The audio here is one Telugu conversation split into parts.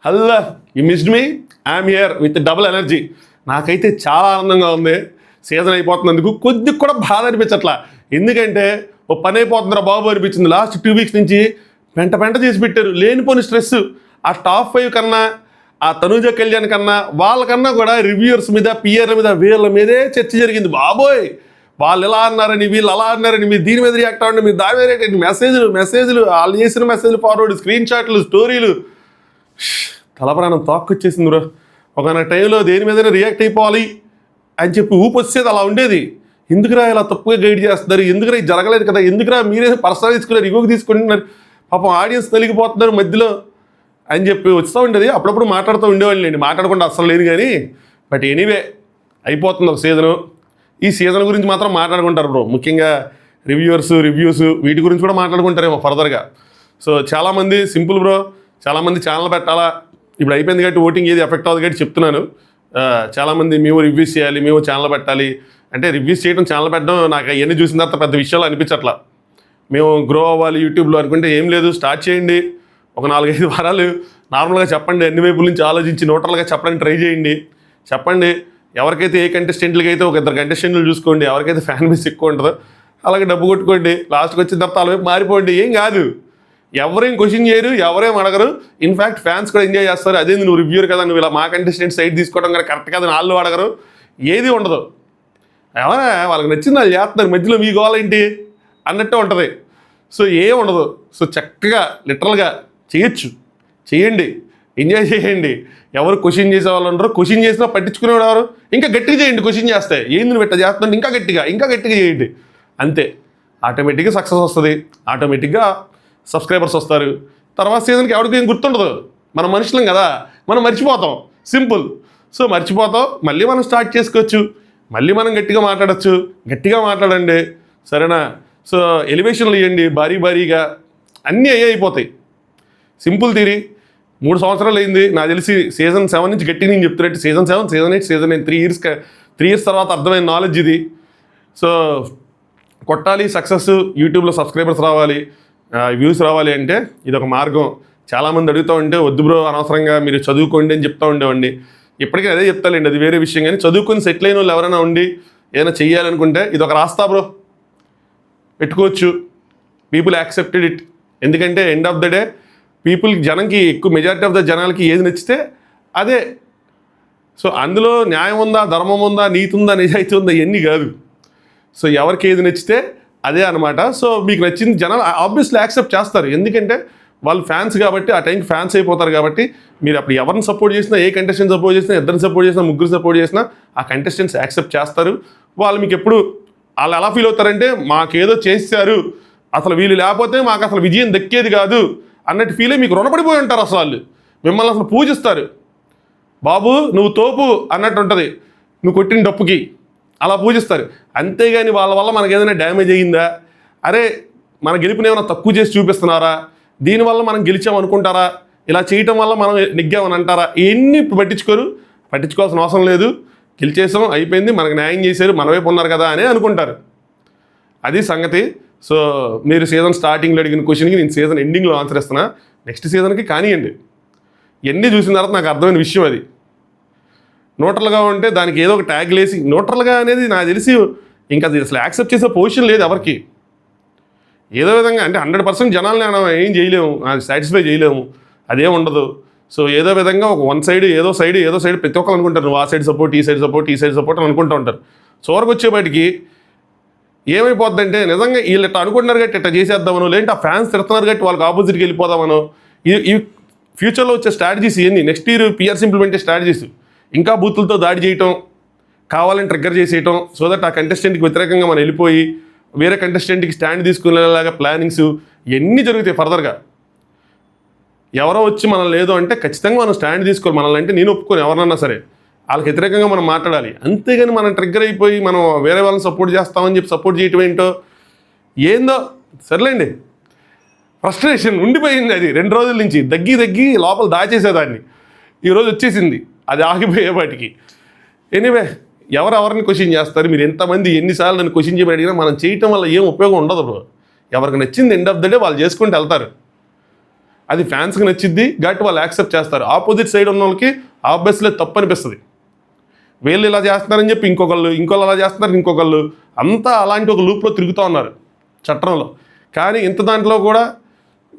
Hello, you missed me. I'm here with double energy. నాకైతే చాలా ఆనందంగా ఉంది. సీజన్ అయిపోతున్నందుకు కొద్దిగా కూడా బాధ అనిపించట్లా. ఎందుకంటే ఓ పని అయిపోతుందిరా బాబు అనిపించింది. లాస్ట్ 2 వీక్స్ నుంచి పెంట చేసి పెట్టారు. లేనిపోని స్ట్రెస్. ఆ టాప్ 5 కన్నా, ఆ తనూజ కళ్యాణ్ కన్నా, వాళ్ళకన్నా కూడా రివ్యూవర్స్ మీద, పిఆర్ల మీద, వీళ్ళ మీదే చర్చ జరిగింది. బాబోయ్, వాళ్ళు ఎలా అన్నారని, వీళ్ళు అలా అన్నారని, మీరు దీని మీద రియాక్ట్ అవ్వండి, మీరు దాని మీద రియాక్ట్ అయ్యండి, మెసేజ్లు వాళ్ళు చేసిన మెసేజ్లు ఫార్వర్డ్, స్క్రీన్ షాట్లు, స్టోరీలు. తలప్రాణం తోక్కొచ్చేసింది బ్రో. ఒక టైంలో దేని మీదైనా రియాక్ట్ అయిపోవాలి అని చెప్పి ఊపి వచ్చేది అలా ఉండేది. ఎందుకురా ఇలా తప్పుగా గైడ్ చేస్తున్నారు, ఎందుకురా ఇది జరగలేదు కదా, ఎందుకురా మీరే పర్సనల్ తీసుకున్నారు, రివ్యూకి తీసుకుంటున్నారు, పాపం ఆడియన్స్ నలిగిపోతున్నారు మధ్యలో అని చెప్పి వస్తూ ఉండేది. అప్పుడప్పుడు మాట్లాడుతూ ఉండేవాళ్ళు అండి, మాట్లాడకుండా అస్సలు లేదు కానీ. బట్ ఎనీవే, అయిపోతుంది ఒక సీజను. ఈ సీజన్ గురించి మాత్రం మాట్లాడుకుంటారు బ్రో. ముఖ్యంగా రివ్యూస్ వీటి గురించి కూడా మాట్లాడుకుంటారేమో ఫర్దర్గా. సో చాలామంది సింపుల్ బ్రో, చాలామంది ఛానల్ పెట్టాలా, ఇప్పుడు అయిపోయింది కాబట్టి ఓటింగ్ ఏది ఎఫెక్ట్ అవ్వదు కాబట్టి చెప్తున్నాను. చాలామంది మేము రివ్యూస్ చేయాలి, మేము ఛానల్ పెట్టాలి అంటే, రివ్యూస్ చేయడం, ఛానల్ పెట్టడం నాకు అవన్నీ చూసిన తర్వాత పెద్ద విషయాలు అనిపించట్లా. మేము గ్రో అవ్వాలి యూట్యూబ్లో అనుకుంటే ఏం లేదు, స్టార్ట్ చేయండి. ఒక 4-5 వారాలు నార్మల్గా చెప్పండి, అన్ని వైపుల నుంచి ఆలోచించి న్యూట్రల్గా చెప్పడానికి ట్రై చేయండి. చెప్పండి ఎవరికైతే ఏ కంటెస్టెంట్లకి అయితే ఒక 2 కంటెస్టెంట్లు చూసుకోండి, ఎవరికైతే ఫ్యాన్ బేస్ ఎక్కువ ఉంటుందో అలాగే డబ్బు కొట్టుకోండి. లాస్ట్కి వచ్చిన తర్వాత వాళ్ళ వైపు మారిపోండి. ఏం కాదు, ఎవరేం క్వశ్చన్ చేయరు, ఎవరేం అడగరు. ఇన్ఫ్యాక్ట్ ఫ్యాన్స్ కూడా ఎంజాయ్ చేస్తారు. అదే నువ్వు రివ్యూర్ కదా, నువ్వు ఇలా మా కంటెస్టెంట్ సైడ్ తీసుకోవడం కదా కరెక్ట్ కదా, వాళ్ళు అడగరు, ఏది ఉండదు. ఎవరా వాళ్ళకి నచ్చింది వాళ్ళు చేస్తున్నారు, మధ్యలో మీ గోల్ ఏంటి అన్నట్టు ఉంటుంది. సో ఏం ఉండదు. సో చక్కగా లిటరల్గా చేయండి, ఎంజాయ్ చేయండి. ఎవరు క్వశ్చన్ చేసే వాళ్ళు ఉండరు. క్వశ్చన్ చేసినా పట్టించుకునేవాడు ఎవరు. ఇంకా గట్టిగా చేయండి. క్వశ్చన్ చేస్తే ఏంది నువ్వు పెట్ట చేస్తుంటే ఇంకా గట్టిగా చేయండి. అంతే, ఆటోమేటిక్గా సక్సెస్ వస్తుంది, ఆటోమేటిక్గా సబ్స్క్రైబర్స్ వస్తారు. తర్వాత సీజన్కి ఎవరికి ఏం గుర్తుండదు. మనం మనుషులం కదా, మనం మర్చిపోతాం. సింపుల్. సో మర్చిపోతాం, మళ్ళీ మనం స్టార్ట్ చేసుకోవచ్చు, మళ్ళీ మనం గట్టిగా మాట్లాడచ్చు. గట్టిగా మాట్లాడండి, సరేనా? సో ఎలివేషన్లు ఇవ్వండి భారీగా, అన్నీ అయిపోతాయి. Simple theory. 3 సంవత్సరాలు అయింది నాకు తెలిసి సీజన్ 7 నుంచి గట్టిగా నేను చెప్తున్నట్టు. సీజన్ 7, సీజన్ 8, సీజన్ 9 3 ఇయర్స్ తర్వాత అర్థమైన నాలెడ్జ్ ఇది. సో కొట్టాలి, సక్సెస్, యూట్యూబ్లో సబ్స్క్రైబర్స్ రావాలి, వ్యూస్ రావాలి అంటే ఇది ఒక మార్గం. చాలామంది అడుగుతూ ఉంటే వద్దు బ్రో అనవసరంగా మీరు చదువుకోండి అని చెప్తూ ఉండేవండి. ఇప్పటికీ అదే చెప్తాలేండి, అది వేరే విషయం. కానీ చదువుకొని సెటిల్ అయిన వాళ్ళు ఎవరైనా ఉండి ఏదైనా చెయ్యాలనుకుంటే ఇది ఒక రాస్తా బ్రో, పెట్టుకోవచ్చు. People accepted it. ఎందుకంటే ఎండ్ ఆఫ్ ద డే జనంకి ఎక్కువ మెజారిటీ ఆఫ్ ద జనాలకి ఏది నచ్చితే అదే. సో అందులో న్యాయం ఉందా, ధర్మం ఉందా, నీతి ఉందా, నిజాయితీ ఉందా, ఇవన్నీ కాదు. సో ఎవరికి ఏది నచ్చితే అదే అనమాట. సో మీకు నచ్చింది జనాలు ఆబ్వియస్లీ యాక్సెప్ట్ చేస్తారు. ఎందుకంటే వాళ్ళు ఫ్యాన్స్ కాబట్టి, ఆ టైంకి ఫ్యాన్స్ అయిపోతారు కాబట్టి. మీరు అప్పుడు ఎవరిని సపోర్ట్ చేసినా, ఏ కంటెస్టెంట్ సపోర్ట్ చేసినా, 2 సపోర్ట్ చేసినా, 3 సపోర్ట్ చేసినా ఆ కంటెస్టెంట్స్ యాక్సెప్ట్ చేస్తారు. వాళ్ళు మీకు ఎప్పుడు వాళ్ళు ఎలా ఫీల్ అవుతారంటే, మాకేదో చేశారు, అసలు వీళ్ళు లేకపోతే మాకు అసలు విజయం దక్కేది కాదు అన్నట్టు ఫీలే మీకు రుణపడిపోయి ఉంటారు. అసలు వాళ్ళు మిమ్మల్ని అసలు పూజిస్తారు. బాబు నువ్వు తోపు అన్నట్టు ఉంటుంది, నువ్వు కొట్టిన డప్పుకి అలా పూజిస్తారు. అంతేగాని వాళ్ళ వల్ల మనకు ఏదైనా డ్యామేజ్ అయ్యిందా, అరే మన గెలుపుని ఏమైనా తక్కువ చేసి చూపిస్తున్నారా, దీనివల్ల మనం గెలిచామనుకుంటారా, ఇలా చేయటం వల్ల మనం నెగ్గామని అంటారా, ఇవన్నీ పట్టించుకోవాల్సిన అవసరం లేదు. గెలిచేసాం, అయిపోయింది, మనకు న్యాయం చేశారు, మన వైపు ఉన్నారు కదా అని అనుకుంటారు. అది సంగతి. సో మీరు సీజన్ స్టార్టింగ్లో అడిగిన క్వశ్చన్కి నేను సీజన్ ఎండింగ్లో ఆన్సర్ ఇస్తున్నా. నెక్స్ట్ సీజన్కి కానివ్వండి. ఇవన్నీ చూసిన తర్వాత నాకు అర్థమైన విషయం అది. న్యూట్రల్గా ఉంటే దానికి ఏదో ఒక ట్యాగ్ లేసి, న్యూట్రల్గా అనేది నాకు తెలిసి ఇంకా అది అసలు యాక్సెప్ట్ చేసే పొజిషన్ లేదు ఎవరికి. ఏదో విధంగా అంటే 100% జనాల్ని మనం ఏం చేయలేము, సాటిస్ఫై చేయలేము, అదేం ఉండదు. సో ఏదో విధంగా ఒక సైడ్ ఏదో సైడ్ ప్రతి ఒక్కరు అనుకుంటారు, నువ్వు ఆ సైడ్ సపోర్ట్, ఈ సైడ్ సపోర్ట్ అని అనుకుంటూ ఉంటారు. చివరికి వచ్చేపాటికి ఏమైపోద్దంటే, నిజంగా వీళ్ళు ఇట్లా అనుకుంటున్నారు కాబట్టి ఇట్లా చేసేద్దామనో, లేదంటే ఆ ఫ్యాన్స్ తిడుతున్నారు కాబట్టి వాళ్ళకి ఆపోజిట్కి వెళ్ళిపోదామనో, ఈ ఫ్యూచర్లో వచ్చే స్ట్రాటజీస్ ఇవన్నీ నెక్స్ట్ ఇయర్ పిఆర్స్ ఇంప్లిమెంటే స్ట్రాటజీస్. ఇంకా బూతులతో దాడి చేయటం, కావాలని ట్రిగ్గర్ చేసేయటం, సో దట్ ఆ కంటెస్టెంట్కి వ్యతిరేకంగా మనం వెళ్ళిపోయి వేరే కంటెస్టెంట్కి స్టాండ్ తీసుకునేలాగా ప్లానింగ్స్ ఇవన్నీ జరుగుతాయి ఫర్దర్గా. ఎవరో వచ్చి మనం లేదు అంటే ఖచ్చితంగా మనం స్టాండ్ తీసుకోవాలి. మనల్ని అంటే నేను ఒప్పుకొని ఎవరన్నా సరే వాళ్ళకి వ్యతిరేకంగా మనం మాట్లాడాలి. అంతేగాని మనం ట్రిగ్గర్ అయిపోయి మనం వేరే వాళ్ళని సపోర్ట్ చేస్తామని చెప్పి సపోర్ట్ చేయటం ఏంటో ఏందో సర్లేండి. ఫ్రస్ట్రేషన్ ఉండిపోయింది, అది 2 రోజుల నుంచి దగ్గి లోపల దాచేసేదాన్ని. ఈరోజు వచ్చేసింది అది ఆగిపోయేపాటికి. ఎనీవే, ఎవరిని క్వశ్చన్ చేస్తారు, మీరు ఎంతమంది ఎన్నిసార్లు నన్ను క్వశ్చన్ చేయమని అడిగినా మనం చేయటం వల్ల ఏం ఉపయోగం ఉండదు బ్రో. ఎవరికి నచ్చింది ఎండ్ ఆఫ్ ద డే వాళ్ళు చేసుకుంటూ వెళ్తారు. అది ఫ్యాన్స్కి నచ్చిద్ది కాబట్టి వాళ్ళు యాక్సెప్ట్ చేస్తారు. ఆపోజిట్ సైడ్ ఉన్న వాళ్ళకి ఆబ్వియస్లీ తప్పు అనిపిస్తుంది. వీళ్ళు ఇలా చేస్తున్నారని చెప్పి ఇంకోళ్ళు అలా చేస్తున్నారు, ఇంకొకళ్ళు అంతా అలాంటి ఒక లూప్లో తిరుగుతూ ఉన్నారు చట్టంలో. కానీ ఇంత దాంట్లో కూడా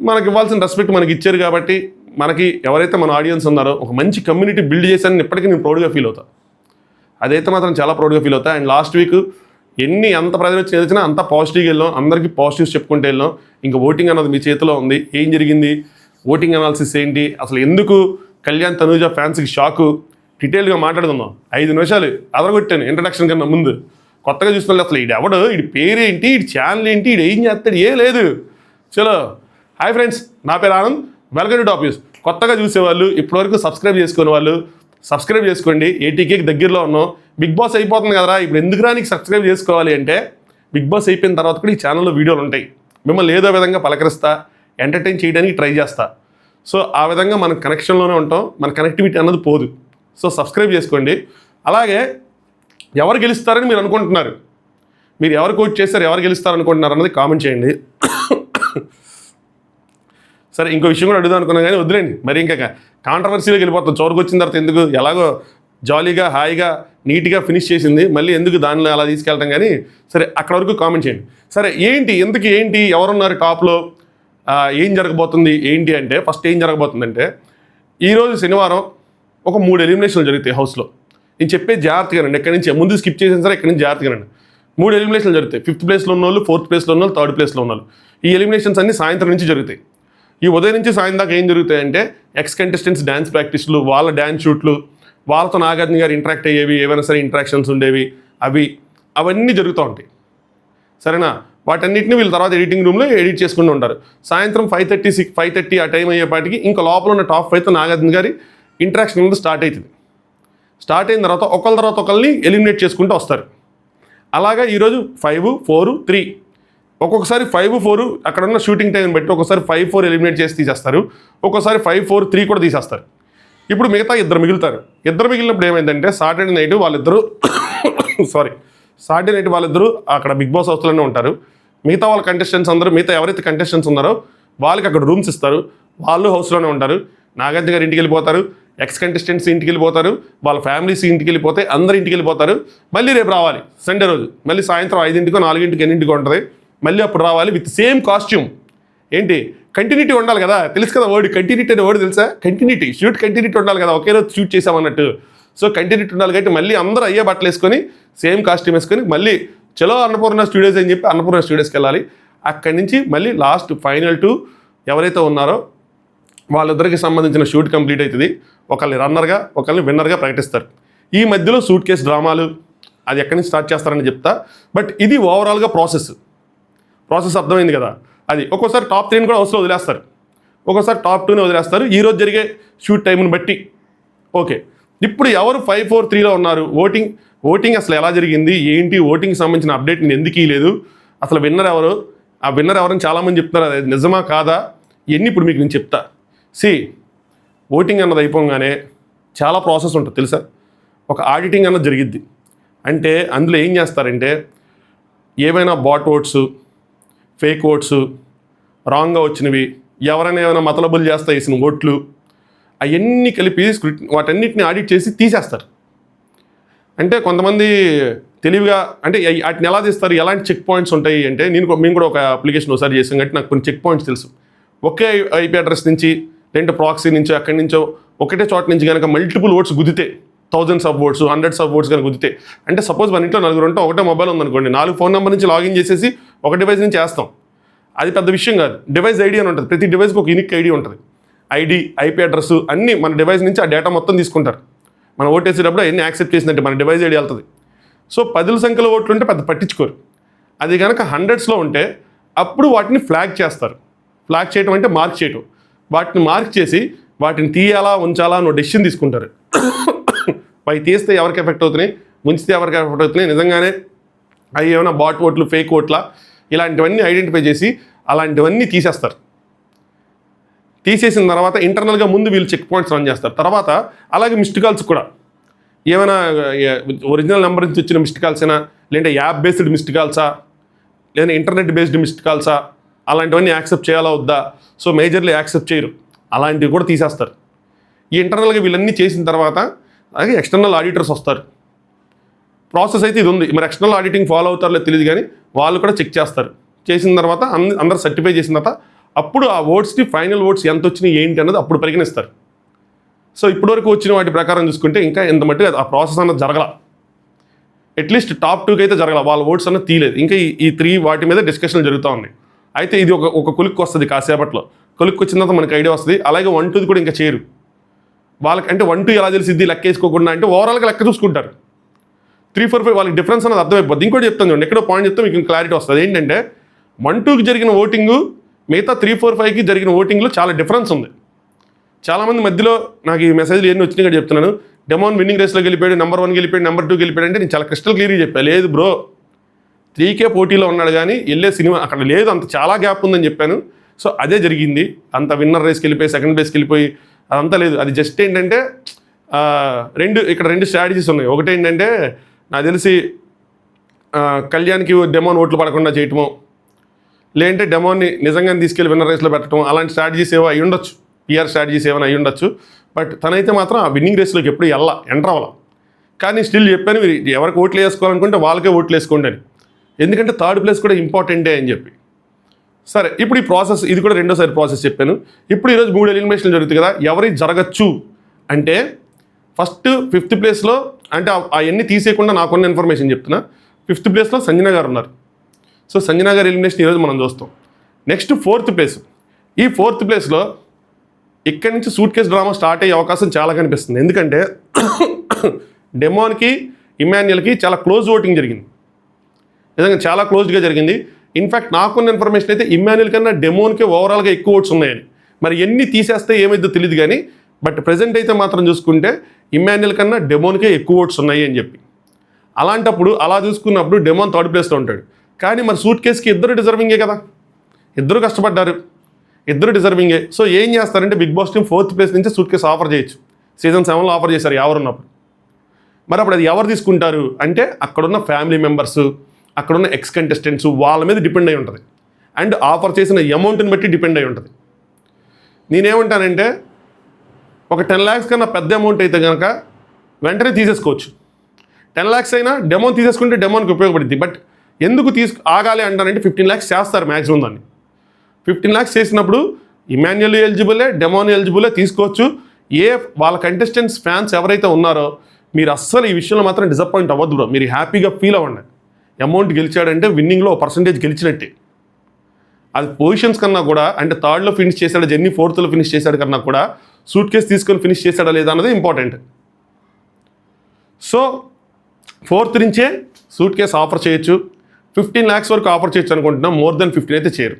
మనకి ఇవ్వాల్సిన రెస్పెక్ట్ మనకి ఇచ్చారు కాబట్టి మనకి ఎవరైతే మన ఆడియన్స్ ఉన్నారో ఒక మంచి కమ్యూనిటీ బిల్డ్ చేశానని ఇప్పటికీ నేను ప్రౌడ్గా ఫీల్ అవుతా. అదైతే మాత్రం చాలా ప్రౌడ్గా ఫీల్ అవుతా. అండ్ లాస్ట్ వీక్ ఎంత ప్రజలు వచ్చి వచ్చినా అంతా పాజిటివ్గా వెళ్ళాం, అందరికీ పాజిటివ్స్ చెప్పుకుంటూ వెళ్ళాం. ఇంకా ఓటింగ్ అన్నది మీ చేతిలో ఉంది. ఏం జరిగింది, ఓటింగ్ అనాలిసిస్ ఏంటి, అసలు ఎందుకు కళ్యాణ్ తనూజ ఫ్యాన్స్కి షాకు, డీటెయిల్గా మాట్లాడుకుందాం. 5 నిమిషాలు అదరగొట్టాను ఇంట్రడక్షన్ కన్నా ముందు. కొత్తగా చూసిన అసలు ఈడు ఎవడు, ఈడి పేరేంటి, ఈడి ఛానల్ ఏంటి, ఈడు ఏం చేస్తాడు, ఏ లేదు. చలో హాయ్ ఫ్రెండ్స్, నా పేరు Anand, welcome to top news. కొత్తగా చూసేవాళ్ళు, ఇప్పటివరకు సబ్స్క్రైబ్ చేసుకునే వాళ్ళు సబ్స్క్రైబ్ చేసుకోండి. ఏటీకేకి దగ్గరలో ఉన్నాం. బిగ్ బాస్ అయిపోతుంది కదరా, ఇప్పుడు ఎందుకురా నీకు సబ్స్క్రైబ్ చేసుకోవాలి అంటే, బిగ్ బాస్ అయిపోయిన తర్వాత కూడా ఈ ఛానల్లో వీడియోలు ఉంటాయి. మిమ్మల్ని ఏదో విధంగా పలకరిస్తా, ఎంటర్టైన్ చేయడానికి ట్రై చేస్తా. సో ఆ విధంగా మనం కనెక్షన్లోనే ఉంటాం, మన కనెక్టివిటీ అన్నది పోదు. సో సబ్స్క్రైబ్ చేసుకోండి. అలాగే ఎవరు గెలుస్తారని మీరు అనుకుంటున్నారు, మీరు ఎవరు కోచ్ చేస్తారు, ఎవరు గెలుస్తారు అనుకుంటున్నారు అన్నది కామెంట్ చేయండి. సరే, ఇంకో విషయం కూడా అడుగుదాం అనుకున్నాను కానీ వదిలేండి, మరి ఇంకా కాంట్రవర్సీలోకి వెళ్ళిపోతాం. చోరుకు వచ్చిన తర్వాత ఎందుకు, ఎలాగో జాలీగా హాయిగా నీట్గా ఫినిష్ చేసింది, మళ్ళీ ఎందుకు దానిలో అలా తీసుకెళ్తాం. కానీ సరే, అక్కడ వరకు కామెంట్ చేయండి. సరే, ఏంటి ఎవరున్నారు టాప్లో, ఏం జరగబోతుంది ఏంటి అంటే, ఫస్ట్ ఏం జరగబోతుందంటే ఈరోజు శనివారం ఒక 3 ఎలిమినేషన్లు జరుగుతాయి హౌస్లో. నేను చెప్పే జాగ్రత్తగానండి, ఎక్కడి నుంచి ముందు స్కిప్ చేసిన సరే ఎక్కడి నుంచి జాగ్రత్తగానండి. 3 ఎలిమినేషన్లు జరుగుతాయి. 5th ప్లేస్లో ఉన్న వాళ్ళు, 4th ప్లేస్లో ఉన్న వాళ్ళు, 3rd ప్లేస్లో ఉన్న వాళ్ళు. ఈ ఎలిమినేషన్స్ అన్ని సాయంత్రం నుంచి జరుగుతాయి. ఈ ఉదయం నుంచి సాయం దాకా ఏం జరుగుతాయంటే, ఎక్స్ కంటెస్టెంట్స్ డ్యాన్స్ ప్రాక్టీస్లు, వాళ్ళ డ్యాన్స్ షూట్లు, వాళ్ళతో నాగార్జున గారు ఇంటరాక్ట్ అయ్యేవి, ఏవైనా సరే ఇంటరాక్షన్స్ ఉండేవి, అవన్నీ జరుగుతూ ఉంటాయి. సరేనా? వాటన్నిటిని వీళ్ళు తర్వాత ఎడిటింగ్ రూమ్లో ఎడిట్ చేసుకుంటూ ఉంటారు. సాయంత్రం 5:30 ఆ టైం అయ్యేపాటికి ఇంకా లోపల ఉన్న టాప్ 5తో నాగార్జున గారి ఇంటరాక్షన్ అనేది స్టార్ట్ అవుతుంది. స్టార్ట్ అయిన తర్వాత ఒకళ్ళ తర్వాత ఒకళ్ళని ఎలిమినేట్ చేసుకుంటూ వస్తారు. అలాగా ఈరోజు 5, 4, 3 ఒక్కొక్కసారి 5, 4 అక్కడ ఉన్న షూటింగ్ టైం బట్టి ఒక్కొక్కసారి 5, 4 ఎలిమినేట్ చేసి తీసేస్తారు, ఒక్కోసారి 5, 4, 3 కూడా తీసేస్తారు. ఇప్పుడు మిగతా 2 మిగులుతారు. 2 మిగిలినప్పుడు ఏమైందంటే సాటర్డే నైట్ వాళ్ళిద్దరూ అక్కడ బిగ్ బాస్ హౌస్లోనే ఉంటారు. మిగతా వాళ్ళ కంటెస్టెంట్స్ అందరూ, మిగతా ఎవరైతే కంటెస్టెంట్స్ ఉన్నారో వాళ్ళకి అక్కడ రూమ్స్ ఇస్తారు, వాళ్ళు హౌస్లోనే ఉంటారు. నాగార్జున గారు ఇంటికి వెళ్ళిపోతారు, ఎక్స్ కంటెస్టెంట్స్ ఇంటికి వెళ్ళిపోతారు, వాళ్ళ ఫ్యామిలీస్ ఇంటికి వెళ్ళిపోతే అందరు ఇంటికి వెళ్ళిపోతారు. మళ్ళీ రేపు రావాలి సండే రోజు, మళ్ళీ సాయంత్రం 5, 4, 8 ఉంటుంది. మళ్ళీ అప్పుడు రావాలి విత్ సేమ్ కాస్ట్యూమ్. ఏంటి కంటిన్యూటీ ఉండాలి కదా, తెలుసు కదా వర్డ్ కంటిన్యూటీ అనే వర్డ్ తెలుసా? కంటిన్యూటీ, షూట్ కంటిన్యూటీ ఉండాలి కదా, ఒకే రోజు షూట్ చేసామన్నట్టు. సో కంటిన్యూటీ ఉండాలి కాబట్టి మళ్ళీ అందరూ అయ్యే బట్టలు వేసుకొని సేమ్ కాస్ట్యూమ్ వేసుకొని మళ్ళీ చలో అన్నపూర్ణ స్టూడియోస్ అని చెప్పి అన్నపూర్ణ స్టూడియోస్కి వెళ్ళాలి. అక్కడి నుంచి మళ్ళీ లాస్ట్ ఫైనల్ 2 ఎవరైతే ఉన్నారో వాళ్ళిద్దరికి సంబంధించిన షూట్ కంప్లీట్ అవుతుంది. ఒకళ్ళని రన్నర్గా, ఒకళ్ళని విన్నర్గా ప్రకటిస్తారు. ఈ మధ్యలో సూట్ కేసు డ్రామాలు అది ఎక్కడి నుంచి స్టార్ట్ చేస్తారని చెప్తా. బట్ ఇది ఓవరాల్గా ప్రాసెస్ అర్థమైంది కదా. అది ఒక్కోసారి టాప్ 3 కూడా హౌస్లో వదిలేస్తారు, ఒక్కోసారి టాప్ 2ని వదిలేస్తారు, ఈరోజు జరిగే షూట్ టైంని బట్టి. ఓకే, ఇప్పుడు ఎవరు 5, 4, 3లో ఉన్నారు, ఓటింగ్ అసలు ఎలా జరిగింది ఏంటి, ఓటింగ్కి సంబంధించిన అప్డేట్ నేను ఎందుకు ఇవ్వలేదు, అసలు విన్నర్ ఎవరు, ఆ విన్నర్ ఎవరని చాలామంది చెప్తున్నారు, అది నిజమా కాదా, ఇవన్నీ ఇప్పుడు మీకు నేను చెప్తా. ఓటింగ్ అన్నది అయిపోగానే చాలా ప్రాసెస్ ఉంటుంది తెలుసా. ఒక ఆడిటింగ్ అన్నది జరిగిద్ది. అంటే అందులో ఏం చేస్తారంటే ఏవైనా బాట్ ఓట్స్, ఫేక్ ఓట్స్, రాంగ్గా వచ్చినవి, ఎవరైనా ఏమైనా మతలబుల్ చేస్తా వేసిన ఓట్లు, అవన్నీ కలిపి వాటన్నిటిని ఆడిట్ చేసి తీసేస్తారు. అంటే కొంతమంది తెలివిగా, అంటే వాటిని ఎలా తీస్తారు, ఎలాంటి చెక్ పాయింట్స్ ఉంటాయి అంటే, మేము కూడా ఒక అప్లికేషన్ ఒకసారి చేసాం కాబట్టి నాకు కొన్ని చెక్ పాయింట్స్ తెలుసు. ఒకే ఐపీ అడ్రస్ నుంచి, లేదంటే ప్రాక్సీ నుంచో ఎక్కడి నుంచో ఒకటే చోట నుంచి కనుక మల్టిపుల్ ఓట్స్ గుద్దితే, thousands of votes, hundreds of votes కనుక గుద్దితే, అంటే సపోజ్ మన ఇంట్లో 4 ఉంటే ఒకటే మొబైల్ ఉందనుకోండి, 4 ఫోన్ నెంబర్ నుంచి లాగిన్ చేసేసి ఒక డివైస్ నుంచి వేస్తాం. అది పెద్ద విషయం కాదు. డివైస్ ఐడి అని ఉంటుంది, ప్రతి డివైస్కి ఒక యూనిక్ ఐడి ఉంటుంది. ఐడి, ఐపీ అడ్రస్ అన్నీ మన డివైస్ నుంచి ఆ డేటా మొత్తం తీసుకుంటారు. మనం ఓటేసేటప్పుడు అవన్నీ యాక్సెప్ట్ చేసినట్టే మన డివైస్ ఐడి వెళ్తుంది. సో 10 సంఖ్యలో ఓట్లు ఉంటే పెద్ద పట్టించుకోరు. అది కనుక 100స్లో ఉంటే అప్పుడు వాటిని ఫ్లాగ్ చేస్తారు. ఫ్లాగ్ చేయడం అంటే మార్క్ చేయటం. వాటిని మార్క్ చేసి వాటిని తీయాలా ఉంచాలా అని డెసిషన్ తీసుకుంటారు. అవి తీస్తే ఎవరికి ఎఫెక్ట్ అవుతున్నాయి, ముంచితే ఎవరికి ఎఫెక్ట్ అవుతున్నాయి, నిజంగానే అవి ఏమైనా బాట్ ఓట్లు, ఫేక్ ఓట్ల, ఇలాంటివన్నీ ఐడెంటిఫై చేసి అలాంటివన్నీ తీసేస్తారు. తీసేసిన తర్వాత ఇంటర్నల్గా ముందు వీళ్ళు చెక్ పాయింట్స్ రన్ చేస్తారు. తర్వాత అలాగే మిస్డ్ కాల్స్ కూడా ఏమైనా ఒరిజినల్ నెంబర్ నుంచి వచ్చిన మిస్డ్ కాల్సేనా, లేదంటే యాప్ బేస్డ్ మిస్డ్ కాల్సా, లేదా ఇంటర్నెట్ బేస్డ్ మిస్డ్ కాల్సా, అలాంటివన్నీ యాక్సెప్ట్ చేయాలా వద్దా. సో మేజర్లీ యాక్సెప్ట్ చేయరు. అలాంటివి కూడా తీసేస్తారు. ఈ ఇంటర్నల్గా వీళ్ళన్నీ చేసిన తర్వాత అలాగే ఎక్స్టర్నల్ ఆడిటర్స్ వస్తారు. ప్రాసెస్ అయితే ఇది ఉంది. మరి ఎక్స్టర్నల్ ఆడిటింగ్ ఫాలో అవుతారో తెలియదు, కానీ వాళ్ళు కూడా చెక్ చేస్తారు. చేసిన తర్వాత అందరు సర్టిఫై చేసిన తర్వాత అప్పుడు ఆ ఓట్స్ని ఫైనల్ ఓట్స్ ఎంత వచ్చినాయి ఏంటి అన్నది అప్పుడు పరిగణిస్తారు. సో ఇప్పటివరకు వచ్చిన వాటి ప్రకారం చూసుకుంటే ఇంకా ఎంత మట్టుగా ఆ ప్రాసెస్ అన్నది జరగల. అట్లీస్ట్ టాప్ 2కి అయితే జరగల, వాళ్ళ ఓట్స్ అన్నది తీయలేదు. ఇంకా ఈ 3 వాటి మీద డిస్కషన్లు జరుగుతూ ఉన్నాయి. అయితే ఇది ఒక కొలిక్కి వస్తుంది కాసేపట్లో. కొలిక్కి వచ్చిన తర్వాత మనకు ఐడియా వస్తుంది. అలాగే 1, 2 కూడా ఇంకా చేయరు వాళ్ళకి. అంటే 1, 2 ఎలా తెలిసిద్ది లెక్క వేసుకోకుండా అంటే ఓవరాల్గా లెక్క చూసుకుంటారు. 3, 4, 5 వాళ్ళకి డిఫరెన్స్ అనేది అర్థమైపోద్ది. ఇంకోటి చెప్తాను చూడండి, ఎక్కడో పాయింట్ చెప్తే మీకు క్లారిటీ వస్తుంది. ఏంటంటే 1, 2కి జరిగిన ఓటింగు మిగతా 3, 4, 5కి జరిగిన ఓటింగ్లో చాలా డిఫరెన్స్ ఉంది. చాలామంది మధ్యలో నాకు ఈ మెసేజ్లు ఎన్ని వచ్చినాయి కూడా చెప్తున్నాను. డెమోన్ విన్నింగ్ రేస్లోకి వెళ్ళిపోయాడు, నెంబర్ 1 వెళ్ళిపోయాడు, నెంబర్ 2 వెళ్ళిపోయాడు అంటే నేను చాలా క్రిస్టల్ క్లియర్గా చెప్పాను. లేదు బ్రో, 3K పోటీలో ఉన్నాడు కానీ వెళ్ళే సినిమా అక్కడ లేదు, అంత చాలా గ్యాప్ ఉందని చెప్పాను. సో అదే జరిగింది. అంత విన్నర్ రేస్కి వెళ్ళిపోయి సెకండ్ ప్లేస్కి వెళ్ళిపోయి అదంతా లేదు. అది జస్ట్ ఏంటంటే ఇక్కడ రెండు స్ట్రాటజీస్ ఉన్నాయి. ఒకటి ఏంటంటే నాకు తెలిసి కళ్యాణ్కి డెమోన్ ఓట్లు పడకుండా చేయటమో, లేదంటే డెమోన్ని నిజంగానే తీసుకెళ్ళి విన్నర్ రేస్లో పెట్టడం, అలాంటి స్ట్రాటజీస్ ఏవో అయి ఉండొచ్చు. పిఆర్ స్ట్రాటజీస్ ఏమైనా అయి ఉండొచ్చు. బట్ తనైతే మాత్రం ఆ విన్నింగ్ రేస్లోకి ఎప్పుడు ఎంటర్ అవ్వాలి. కానీ స్టిల్ చెప్పాను, మీరు ఎవరికి ఓట్లు వేసుకోవాలనుకుంటే వాళ్ళకే ఓట్లు వేసుకోండి అని. ఎందుకంటే 3rd ప్లేస్ కూడా ఇంపార్టెంటే అని చెప్పి. సరే, ఇప్పుడు ఈ ప్రాసెస్ ఇది కూడా రెండోసారి ప్రాసెస్ చెప్పాను. ఇప్పుడు ఈరోజు 3 ఎలిమినేషన్లు జరుగుతాయి కదా, ఎవరి జరగచ్చు అంటే ఫస్ట్ 5th ప్లేస్లో, అంటే అవన్నీ తీసేయకుండా నాకున్న ఇన్ఫర్మేషన్ చెప్తున్నా, 5th ప్లేస్లో సంజన గారు ఉన్నారు. సో సంజన గారి ఎలిమినేషన్ ఈరోజు మనం చూస్తాం. Next 4th place. ఈ 4th ప్లేస్లో ఇక్కడి నుంచి సూట్ కేస్ డ్రామా స్టార్ట్ అయ్యే అవకాశం చాలా కనిపిస్తుంది. ఎందుకంటే డెమోన్కి ఇమాన్యుయల్కి చాలా క్లోజ్ ఓటింగ్ జరిగింది. నిజంగా చాలా క్లోజ్గా జరిగింది. ఇన్ఫ్యాక్ట్ నాకున్న ఇన్ఫర్మేషన్ అయితే ఇమాన్యుయల్ కన్నా డెమోన్కే ఓవరాల్గా ఎక్కువ ఓట్స్ ఉన్నాయని. మరి ఎన్ని తీసేస్తే ఏమైందో తెలియదు కానీ, బట్ ప్రజెంట్ అయితే మాత్రం చూసుకుంటే ఇమాన్యుయల్ కన్నా డెమోన్కే ఎక్కువ ఓట్స్ ఉన్నాయి అని చెప్పి. అలాంటప్పుడు అలా చూసుకున్నప్పుడు డెమోన్ 3rd ప్లేస్లో ఉంటాడు. కానీ మరి సూట్ కేస్కి ఇద్దరు డిజర్వింగే కదా, ఇద్దరు కష్టపడ్డారు, ఇద్దరు డిజర్వింగే. సో ఏం చేస్తారంటే Bigg Boss team 4th place నుంచి సూట్ కేస్ ఆఫర్ చేయొచ్చు. సీజన్ 7లో ఆఫర్ చేశారు ఎవరు ఉన్నప్పుడు. మరి అప్పుడు అది ఎవరు తీసుకుంటారు అంటే అక్కడున్న ఫ్యామిలీ మెంబర్స్, అక్కడున్న ఎక్స్ కంటెస్టెంట్స్, వాళ్ళ మీద డిపెండ్ అయి ఉంటుంది. అండ్ ఆఫర్ చేసిన అమౌంట్ని బట్టి డిపెండ్ అయి ఉంటుంది. నేనేమంటానంటే ఒక 10 lakhs కన్నా పెద్ద అమౌంట్ అయితే కనుక వెంటనే తీసేసుకోవచ్చు. 10 lakhs అయినా డెమోన్ తీసేసుకుంటే డెమోన్కి ఉపయోగపడుద్ది. బట్ ఎందుకు ఆగాలి అంటానంటే 15 lakhs చేస్తారు మ్యాక్సిమం దాన్ని. 15 lakhs చేసినప్పుడు ఇమాన్యుయల్ ఎలిజిబులే, డెమోన్ ఎలిజిబులే, తీసుకోవచ్చు. వాళ్ళ కంటెస్టెంట్స్ ఫ్యాన్స్ ఎవరైతే ఉన్నారో మీరు అస్సలు ఈ విషయంలో మాత్రం డిసప్పాయింట్ అవ్వద్దు బ్రో. మీరు హ్యాపీగా ఫీల్ అవ్వండి. అమౌంట్ గెలిచాడంటే విన్నింగ్లో పర్సంటేజ్ గెలిచినట్టే. అది పొజిషన్స్ కన్నా కూడా, అంటే 3rdలో ఫినిష్ చేశాడు జెన్నీ, 4thలో ఫినిష్ చేశాడు కన్నా కూడా సూట్ కేస్ తీసుకొని ఫినిష్ చేశాడా లేదా అన్నది ఇంపార్టెంట్. సో 4th నుంచే సూట్ కేస్ ఆఫర్ చేయొచ్చు. 15 lakhs వరకు ఆఫర్ చేయొచ్చు అనుకుంటున్నాం. మోర్ దెన్ 15 అయితే చేయరు.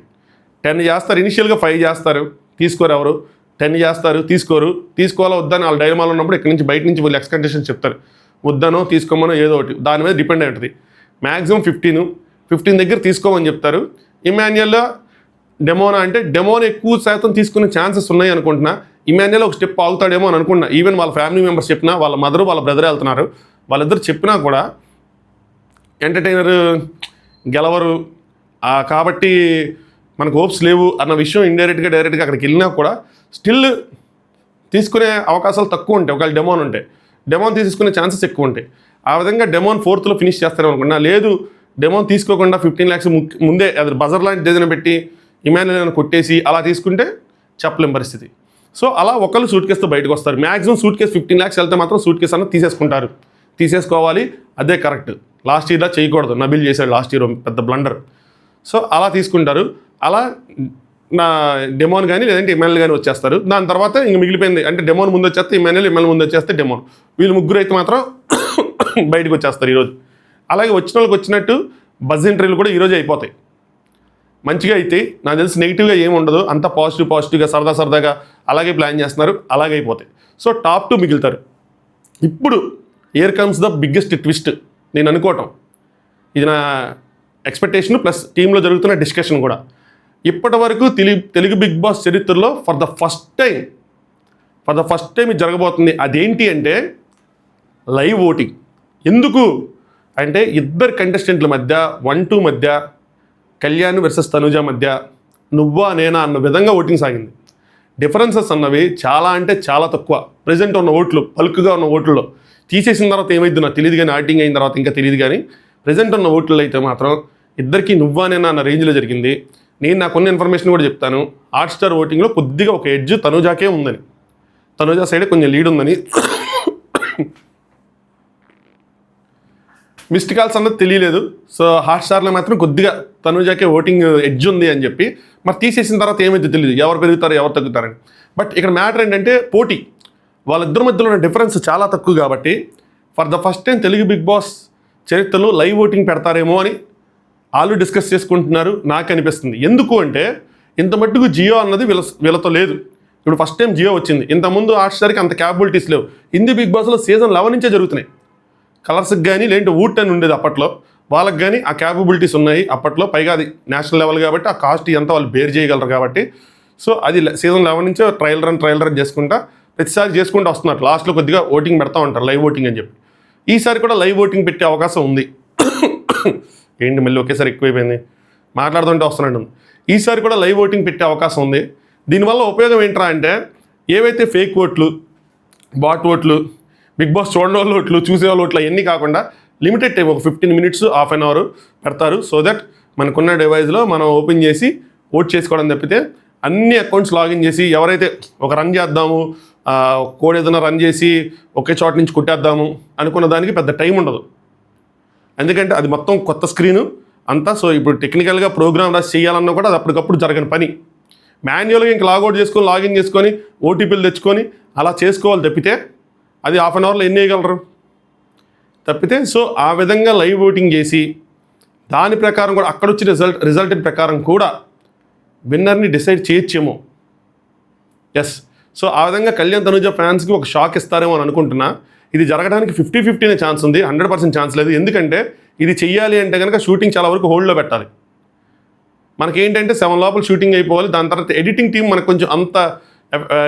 10 చేస్తారు, ఇనిషియల్గా 5 చేస్తారు, తీసుకోరు ఎవరు. 10 చేస్తారు, తీసుకోవాలో వద్దని వాళ్ళ డైలమాలో ఉన్నప్పుడు ఇక్కడ నుంచి బయట నుంచి వీళ్ళు ఎక్స్ కండిషన్స్ చెప్తారు, వద్దనో తీసుకోమనో ఏదో ఒకటి, దాని మీద డిపెండ్ అయి ఉంటుంది. మ్యాక్సిమం 15 దగ్గర తీసుకోమని చెప్తారు. ఇమాన్యుయల్ డెమోనా అంటే డెమోన్ ఎక్కువ శాతం తీసుకునే ఛాన్సెస్ ఉన్నాయి అనుకుంటున్నా. ఇమాన్యుయల్ ఒక స్టెప్ ఆగుతాడేమో అని అనుకున్నా. ఈవెన్ వాళ్ళ ఫ్యామిలీ మెంబర్స్ చెప్పినా, వాళ్ళ మదర్ వాళ్ళ బ్రదర్ వెళ్తున్నారు, వాళ్ళిద్దరు చెప్పినా కూడా ఎంటర్టైనర్ గెలవరు కాబట్టి మనకు హోప్స్ లేవు అన్న విషయం ఇండైరెక్ట్గా డైరెక్ట్గా అక్కడికి వెళ్ళినా కూడా స్టిల్ తీసుకునే అవకాశాలు తక్కువ ఉంటాయి. ఒకవేళ డెమోన్ ఉంటే డెమోన్ తీసుకునే ఛాన్సెస్ ఎక్కువ ఉంటాయి. ఆ విధంగా డెమోన్ 4thలో ఫినిష్ చేస్తారేమో అనుకున్నా. లేదు, డెమోన్ తీసుకోకుండా 15 lakhs ముందే అది బజర్ లాంటి ఏదైనా పెట్టి ఇమాన్యుయల్ కొట్టేసి అలా తీసుకుంటే చెప్పలేం పరిస్థితి. సో అలా ఒకళ్ళు సూట్ కేసుతో బయటకు వస్తారు. మ్యాక్సిమం సూట్ కేసు 15 lakhs వెళ్తే మాత్రం సూట్ కేసు అన్న తీసేసుకుంటారు. తీసేసుకోవాలి, అదే కరెక్ట్. లాస్ట్ ఇయర్లో చేయకూడదు, నబిల్ చేశాడు లాస్ట్ ఇయర్ పెద్ద బ్లండర్. సో అలా తీసుకుంటారు. అలా నా డెమోన్ కానీ లేదంటే ఇమాన్యుయల్ కానీ వచ్చేస్తారు. దాని తర్వాత ఇంక మిగిలిపోయింది అంటే డెమోన్ ముందు వచ్చేస్తే ఇమాన్యుయల్ ముందు వచ్చేస్తే డెమోన్, వీళ్ళు ముగ్గురు అయితే మాత్రం బయటకు వచ్చేస్తారు ఈరోజు. అలాగే వచ్చిన వాళ్ళకి వచ్చినట్టు బజ్ ఎంట్రీలు కూడా ఈరోజు అయిపోతాయి. మంచిగా అయితే నాకు తెలిసి నెగిటివ్గా ఏమి ఉండదు, అంతా పాజిటివ్గా సరదాగా అలాగే ప్లాన్ చేస్తున్నారు, అలాగే అయిపోతాయి. So top 2 మిగులుతారు. ఇప్పుడు here comes the biggest twist నేను అనుకోవటం, ఇది నా ఎక్స్పెక్టేషన్ ప్లస్ టీంలో జరుగుతున్న డిస్కషన్ కూడా. ఇప్పటి వరకు తెలుగు బిగ్ బాస్ చరిత్రలో ఫర్ ద ఫస్ట్ టైం ఇది జరగబోతుంది. అదేంటి అంటే లైవ్ ఓటింగ్. ఎందుకు అంటే ఇద్దరు కంటెస్టెంట్ల మధ్య 1-2 మధ్య, కళ్యాణ్ వర్సెస్ తనుజ మధ్య నువ్వా నేనా అన్న విధంగా ఓటింగ్ సాగింది. డిఫరెన్సెస్ అన్నవి చాలా అంటే చాలా తక్కువ. ప్రజెంట్ ఉన్న ఓట్లు, పలుకుగా ఉన్న ఓట్లలో తీసేసిన తర్వాత ఏమైంది నాకు తెలియదు, కానీ ఆడిటింగ్ అయిన తర్వాత ఇంకా తెలియదు. కానీ ప్రజెంట్ ఉన్న ఓట్లలో అయితే మాత్రం ఇద్దరికి నువ్వానేనా అన్న రేంజ్లో జరిగింది. నేను నాకు కొన్ని ఇన్ఫర్మేషన్ కూడా చెప్తాను. హాట్స్టార్ ఓటింగ్లో కొద్దిగా ఒక ఎడ్జ్ తనుజాకే ఉందని, తనుజా సైడ్ కొంచెం లీడ్ ఉందని. మిస్డ్ కాల్స్ అన్నది తెలియలేదు. సో హాట్స్టార్లో మాత్రం కొద్దిగా తనుజాకే ఓటింగ్ ఎడ్జ్ ఉంది అని చెప్పి, మరి తీసేసిన తర్వాత ఏమైతే తెలియదు, ఎవరు పెరుగుతారు ఎవరు తగ్గుతారని. బట్ ఇక్కడ మ్యాటర్ ఏంటంటే పోటీ, వాళ్ళిద్దరి మధ్యలో ఉన్న డిఫరెన్స్ చాలా తక్కువ కాబట్టి for the first time Telugu Bigg Boss చరిత్రలో లైవ్ ఓటింగ్ పెడతారేమో అని వాళ్ళు డిస్కస్ చేసుకుంటున్నారు నాకు అనిపిస్తుంది. ఎందుకు అంటే ఇంత మట్టుకు జియో అన్నది వీళ్ళతో లేదు. ఇప్పుడు ఫస్ట్ టైం జియో వచ్చింది. ఇంతకుముందు హాట్స్టార్కి అంత క్యాపబిలిటీస్ లేవు. హిందీ బిగ్ బాస్లో సీజన్ 11 నుంచే జరుగుతున్నాయి. కలర్స్కి కానీ లేదంటే ఊట్ అని ఉండేది అప్పట్లో, వాళ్ళకి కానీ ఆ క్యాపబిలిటీస్ ఉన్నాయి అప్పట్లో. పైగా అది నేషనల్ లెవెల్ కాబట్టి ఆ కాస్ట్ అంతా వాళ్ళు బేర్ చేయగలరు కాబట్టి. సో అది సీజన్ 11 నుంచే ట్రయల్ రన్ చేసుకుంటా ప్రతిసారి చేసుకుంటూ వస్తున్నారు. లాస్ట్లో కొద్దిగా ఓటింగ్ పెడతా ఉంటారు, లైవ్ ఓటింగ్ అని చెప్పి. ఈసారి కూడా లైవ్ ఓటింగ్ పెట్టే అవకాశం ఉంది. ఏంటి మళ్ళీ ఒకేసారి ఎక్కువైపోయింది, మాట్లాడుతుంటే వస్తున్నట్టు. ఈసారి కూడా లైవ్ ఓటింగ్ పెట్టే అవకాశం ఉంది. దీనివల్ల ఉపయోగం ఏంట్రా అంటే ఏవైతే ఫేక్ ఓట్లు, బాట్ ఓట్లు, బిగ్ బాస్ చూడని వాళ్ళ ఓట్లు, చూసే వాళ్ళ ఓట్లు అవన్నీ కాకుండా లిమిటెడ్ టైం ఒక 15 మినిట్స్ హాఫ్ అన్ అవర్ పెడతారు. సో దట్ మనకున్న డివైస్లో మనం ఓపెన్ చేసి ఓట్ చేసుకోవడం తప్పితే అన్ని అకౌంట్స్ లాగిన్ చేసి ఎవరైతే ఒక రన్ చేద్దాము, కోడ్ ఏదైనా రన్ చేసి ఒకే చోట నుంచి కొట్టేద్దాము అనుకున్న దానికి పెద్ద టైం ఉండదు. ఎందుకంటే అది మొత్తం కొత్త స్క్రీను అంతా. సో ఇప్పుడు టెక్నికల్గా ప్రోగ్రామ్ రాసి చేయాలన్నా కూడా అది అప్పటికప్పుడు జరగని పని. మాన్యువల్గా ఇంకా లాగౌట్ చేసుకొని లాగిన్ చేసుకొని ఓటీపీలు తెచ్చుకొని అలా చేసుకోవాలి తప్పితే అది హాఫ్ అన్ అవర్లో ఎన్ని వేయగలరు తప్పితే. సో ఆ విధంగా లైవ్ ఓటింగ్ చేసి దాని ప్రకారం కూడా అక్కడ వచ్చిన రిజల్ట్ ప్రకారం కూడా విన్నర్ని డిసైడ్ చేయొచ్చేమో. ఎస్, సో ఆ విధంగా కళ్యాణ్ తనుజ ఫ్యాన్స్కి ఒక షాక్ ఇస్తారేమో అని అనుకుంటున్నా. ఇది జరగడానికి 50-50 ఛాన్స్ ఉంది, 100% ఛాన్స్ లేదు. ఎందుకంటే ఇది చెయ్యాలి అంటే కనుక షూటింగ్ చాలా వరకు హోల్డ్లో పెట్టాలి. మనకేంటంటే 7 లోపల షూటింగ్ అయిపోవాలి. దాని తర్వాత ఎడిటింగ్ టీం మనకు కొంచెం అంత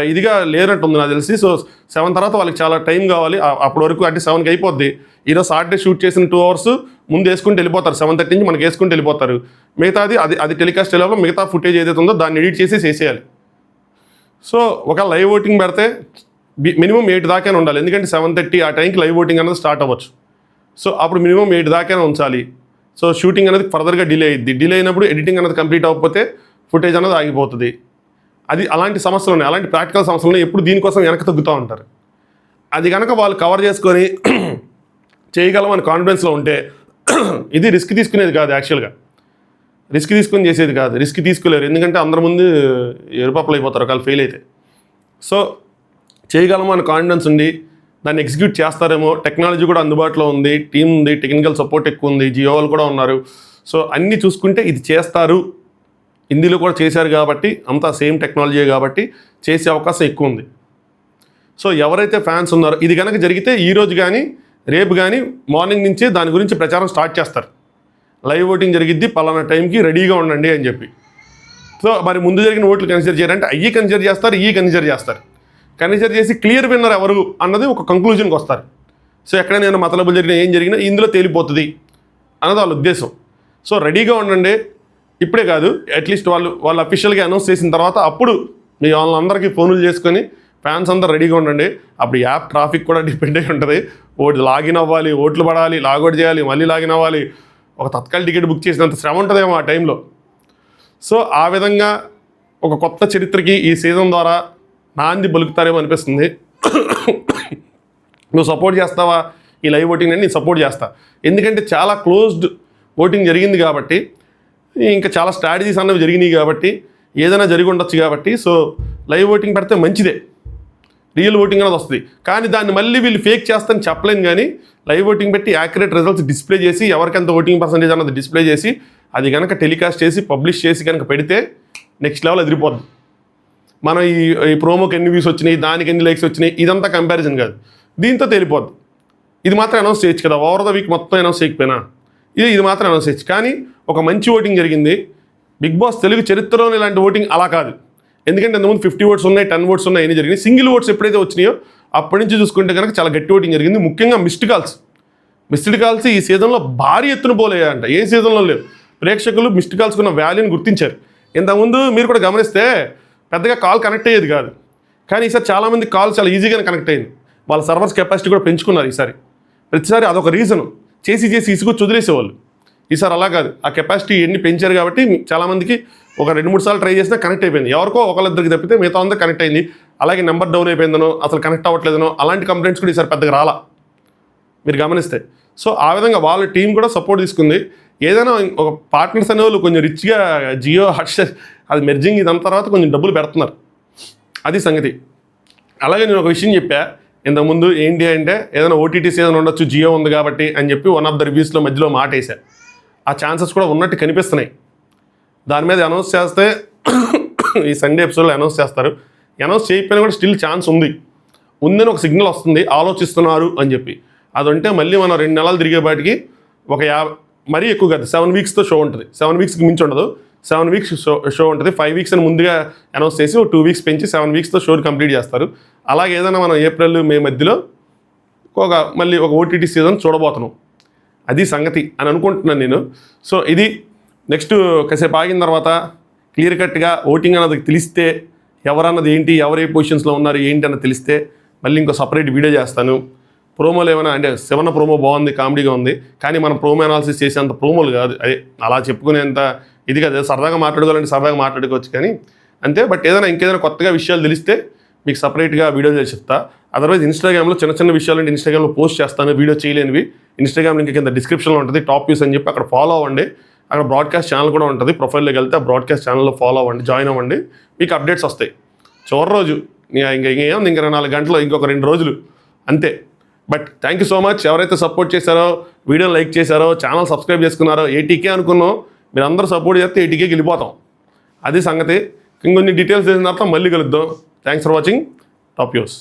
ఇదిగా లేనట్టుంది నాకు తెలిసి. సో 7 తర్వాత వాళ్ళకి చాలా టైం కావాలి. అప్పటి వరకు అంటే 7కి అయిపోద్ది. ఈరోజు సాటర్డే షూట్ చేసిన 2 అవర్స్ ముందు వేసుకుంటూ వెళ్ళిపోతారు. 7:30 నుంచి మనకి వేసుకుంటూ వెళ్ళిపోతారు. మిగతాది అది టెలికాస్ట్ అయ్యేలోపు మిగతా ఫుటేజ్ ఏదైతే ఉందో దాన్ని ఎడిట్ చేసి చేసేయాలి. సో ఒక లైవ్ ఓటింగ్ పెడితే మినిమం 8 దాకానే ఉండాలి. ఎందుకంటే 7:30 ఆ టైంకి లైవ్ ఓటింగ్ అనేది స్టార్ట్ అవ్వచ్చు. సో అప్పుడు మినిమం 8 దాకానే ఉంచాలి. సో షూటింగ్ అనేది ఫర్దర్గా డిలే అయ్యిద్ది. డిలే అయినప్పుడు ఎడిటింగ్ అనేది కంప్లీట్ అవ్వకపోతే ఫుటేజ్ అనేది ఆగిపోతుంది. అది అలాంటి సమస్యలు ఉన్నాయి, అలాంటి ప్రాక్టికల్ సమస్యలు ఉన్నాయి. ఎప్పుడు దీనికోసం వెనక తగ్గుతూ ఉంటారు. అది కనుక వాళ్ళు కవర్ చేసుకొని చేయగలమని కాన్ఫిడెన్స్లో ఉంటే ఇది రిస్క్ తీసుకునేది కాదు. యాక్చువల్గా రిస్క్ తీసుకొని చేసేది కాదు. రిస్క్ తీసుకోలేరు, ఎందుకంటే అందరి ముందు ఎరుపప్పులు అయిపోతారు ఒకవేళ ఫెయిల్ అయితే. సో చేయగలము అని కాన్ఫిడెన్స్ ఉండి దాన్ని ఎగ్జిక్యూట్ చేస్తారేమో. టెక్నాలజీ కూడా అందుబాటులో ఉంది, టీం ఉంది, టెక్నికల్ సపోర్ట్ ఎక్కువ ఉంది, జియో వాళ్ళు కూడా ఉన్నారు. సో అన్నీ చూసుకుంటే ఇది చేస్తారు. హిందీలో కూడా చేశారు కాబట్టి అంతా సేమ్ టెక్నాలజీ కాబట్టి చేసే అవకాశం ఎక్కువ ఉంది. సో ఎవరైతే ఫ్యాన్స్ ఉన్నారో ఇది కనుక జరిగితే ఈరోజు కానీ రేపు కానీ మార్నింగ్ నుంచే దాని గురించి ప్రచారం స్టార్ట్ చేస్తారు. లైవ్ ఓటింగ్ జరిగిద్ది పలానా టైంకి రెడీగా ఉండండి అని చెప్పి. సో మరి ముందు జరిగిన ఓట్లు కన్సిడర్ చేయాలంటే అయ్యి కన్సిడర్ చేస్తారు, ఈ కన్సిడర్ చేస్తారు. కన్సిడర్ చేసి క్లియర్ విన్నర్ ఎవరు అన్నది ఒక కంక్లూజన్కి వస్తారు. సో ఎక్కడైనా నేను మతలబులు జరిగినా ఏం జరిగినా ఇందులో తేలిపోతుంది అన్నది వాళ్ళ ఉద్దేశం. సో రెడీగా ఉండండి. ఇప్పుడే కాదు, అట్లీస్ట్ వాళ్ళు అఫీషియల్గా అనౌన్స్ చేసిన తర్వాత అప్పుడు మీ వాళ్ళందరికీ ఫోన్లు చేసుకొని ఫ్యాన్స్ అందరూ రెడీగా ఉండండి. అప్పుడు యాప్ ట్రాఫిక్ కూడా డిపెండ్ అయి ఉంటుంది. లాగిన్ అవ్వాలి, ఓట్లు పడాలి, లాగౌట్ చేయాలి, మళ్ళీ లాగిన్ అవ్వాలి. ఒక తత్కాల టికెట్ బుక్ చేసినంత శ్రమ ఉంటుందేమో ఆ టైంలో. సో ఆ విధంగా ఒక కొత్త చరిత్రకి ఈ సీజన్ ద్వారా నాంది పలుకుతారేమో అనిపిస్తుంది. నువ్వు సపోర్ట్ చేస్తావా ఈ లైవ్ ఓటింగ్ అని? నేను సపోర్ట్ చేస్తా. ఎందుకంటే చాలా క్లోజ్డ్ ఓటింగ్ జరిగింది కాబట్టి, ఇంకా చాలా స్ట్రాటజీస్ అన్నవి జరిగినాయి కాబట్టి, ఏదైనా జరిగి ఉండొచ్చు కాబట్టి. సో లైవ్ ఓటింగ్ పెడితే మంచిదే, రియల్ ఓటింగ్ అనేది వస్తుంది. కానీ దాన్ని మళ్ళీ వీళ్ళు ఫేక్ చేస్తారని చెప్పలేను. కానీ లైవ్ ఓటింగ్ పెట్టి యాక్యురేట్ రిజల్ట్స్ డిస్ప్లే చేసి ఎవరికెంత ఓటింగ్ పర్సంటేజ్ అన్నది డిస్ప్లే చేసి అది కనుక టెలికాస్ట్ చేసి పబ్లిష్ చేసి కనుక పెడితే నెక్స్ట్ లెవెల్ ఎదిరిపోద్ది. మనం ఈ ప్రోమోకి ఎన్ని వ్యూస్ వచ్చినాయి, దానికి ఎన్ని లైక్స్ వచ్చినాయి, ఇదంతా కంపారిజన్ కాదు, దీంతో తేలిపోద్ది. ఇది మాత్రం అనౌన్స్ చేయొచ్చు కదా, ఓవర్ ద వీక్ మొత్తం అనౌన్స్ చేయకపోయినా ఇది మాత్రం అనౌన్స్ చేయొచ్చు. కానీ ఒక మంచి ఓటింగ్ జరిగింది. బిగ్ బాస్ తెలుగు చరిత్రలోనే ఇలాంటి ఓటింగ్ అలా కాదు. ఎందుకంటే ఇంతకుముందు 50 ఓట్స్ ఉన్నాయి, 10 ఓట్స్ ఉన్నాయి, ఎన్ని జరిగినాయి. సింగిల్ ఓట్స్ ఎప్పుడైతే వచ్చినాయో అప్పటి నుంచి చూసుకుంటే కనుక చాలా గట్టి ఓటింగ్ జరిగింది. ముఖ్యంగా మిస్డ్ కాల్స్ ఈ సీజన్లో భారీ ఎత్తున పోలేయంట. ఏ సీజన్లో లేవు. ప్రేక్షకులు మిస్డ్ కాల్స్కున్న వాల్యూని గుర్తించారు. ఇంతకుముందు మీరు కూడా గమనిస్తే పెద్దగా కాల్ కనెక్ట్ అయ్యేది కాదు. కానీ ఈసారి చాలామంది కాల్ చాలా ఈజీగానే కనెక్ట్ అయింది. వాళ్ళ సర్వర్స్ కెపాసిటీ కూడా పెంచుకున్నారు ఈసారి. ప్రతిసారి అదొక రీజను, చేసి ఇసుకొచ్చి వదిలేసేవాళ్ళు. ఈసారి అలా కాదు, ఆ కెపాసిటీ ఎన్ని పెంచారు కాబట్టి చాలామందికి ఒక 2-3 సార్లు ట్రై చేసినా కనెక్ట్ అయిపోయింది. ఎవరికో ఒకళ్ళిద్దరికి తప్పితే మిగతా అంతా కనెక్ట్ అయింది. అలాగే నెంబర్ డౌన్ అయిపోయిందనో, అసలు కనెక్ట్ అవ్వట్లేదనో అలాంటి కంప్లైంట్స్ కూడా ఈసారి పెద్దగా రాలా, మీరు గమనిస్తే. సో ఆ విధంగా వాళ్ళ టీం కూడా సపోర్ట్ తీసుకుంది. ఏదైనా ఒక పార్ట్నర్స్ అనేవాళ్ళు కొంచెం రిచ్గా జియో, హాట్స్టార్ అది మెర్జింగ్ ఇదంతా తర్వాత కొంచెం డబ్బులు పెడుతున్నారు, అది సంగతి. అలాగే నేను ఒక విషయం చెప్పా ఇంతకుముందు, ఏంటి అంటే ఏదైనా ఓటీటీస్ ఏదైనా ఉండొచ్చు జియో ఉంది కాబట్టి అని చెప్పి వన్ ఆఫ్ ద రివ్యూస్లో మధ్యలో మాట వేసా. ఆ ఛాన్సెస్ కూడా ఉన్నట్టు కనిపిస్తున్నాయి. దాని మీద అనౌన్స్ చేస్తే ఈ సండే ఎపిసోడ్లో అనౌన్స్ చేస్తారు. అనౌన్స్ చేయకపోయినా కూడా స్టిల్ ఛాన్స్ ఉందని ఒక సిగ్నల్ వస్తుంది, ఆలోచిస్తున్నారు అని చెప్పి. అది ఉంటే మళ్ళీ మనం 2 నెలలు తిరిగేపాటికి ఒక 50, మరీ ఎక్కువ కాదు, 7 వీక్స్తో షో ఉంటుంది. 7 వీక్స్కి మించి ఉండదు, 7 వీక్స్ షో ఉంటుంది. 5 వీక్స్ అని ముందుగా అనౌన్స్ చేసి 2 వీక్స్ పెంచి 7 వీక్స్తో షోని కంప్లీట్ చేస్తారు. అలాగే ఏదైనా మనం ఏప్రిల్ మే మధ్యలో మళ్ళీ ఒక ఓటీటీ సీజన్ చూడబోతున్నాం, అది సంగతి అని అనుకుంటున్నాను నేను. సో ఇది నెక్స్ట్ కాసేపు ఆగిన తర్వాత క్లియర్ కట్గా ఓటింగ్ అన్నది తెలిస్తే, ఎవరన్నది ఏంటి, ఎవరు ఏ పొజిషన్స్లో ఉన్నారు ఏంటి అన్నది తెలిస్తే మళ్ళీ ఇంకో సపరేట్ వీడియో చేస్తాను. ప్రోమోలు ఏమైనా అంటే శివన్న ప్రోమో బాగుంది, కామెడీగా ఉంది, కానీ మనం ప్రోమో అనాలిసిస్ చేసేంత ప్రోమోలు కాదు, అదే అలా చెప్పుకునేంత ఇది కాదు. సరదాగా మాట్లాడుకోవాలంటే సరదాగా మాట్లాడుకోవచ్చు కానీ అంతే. బట్ ఏదైనా ఇంకేదైనా కొత్తగా విషయాలు తెలిస్తే మీకు సపరేట్గా వీడియో చేసి చెప్తా. అదర్వైజ్ ఇన్స్టాగ్రామ్లో చిన్న విషయాలు అంటే ఇన్స్టాగ్రామ్లో పోస్ట్ చేస్తాను, వీడియో చేయలేనివి. ఇన్స్టాగ్రామ్ లింక్ కింద డిస్క్రిప్షన్లో ఉంటుంది, టాప్ వ్యూస్ అని చెప్పి అక్కడ ఫాలో అవ్వండి. అక్కడ బ్రాడ్కాస్ట్ ఛానల్ కూడా ఉంటుంది, ప్రొఫైల్లోకి వెళ్తే ఆ బ్రాడ్కాస్ట్ ఛానల్లో ఫాలో అవ్వండి, జాయిన్ అవ్వండి, మీకు అప్డేట్స్ వస్తాయి. చివరి రోజు ఇంకేముంది, ఇంక 24 గంటలు, ఇంకొక 2 రోజులు అంతే. But thank you so much ఎవరైతే సపోర్ట్ చేశారో, వీడియోని లైక్ చేశారో, ఛానల్ సబ్స్క్రైబ్ చేసుకున్నారో. 80K అనుకున్నాం, మీరు అందరూ సపోర్ట్ చేస్తే 80Kకి వెళ్ళిపోతాం, అది సంగతి. ఇంకొన్ని డీటెయిల్స్ చేసిన తర్వాత మళ్ళీ కలుద్దాం. Thanks for watching top views.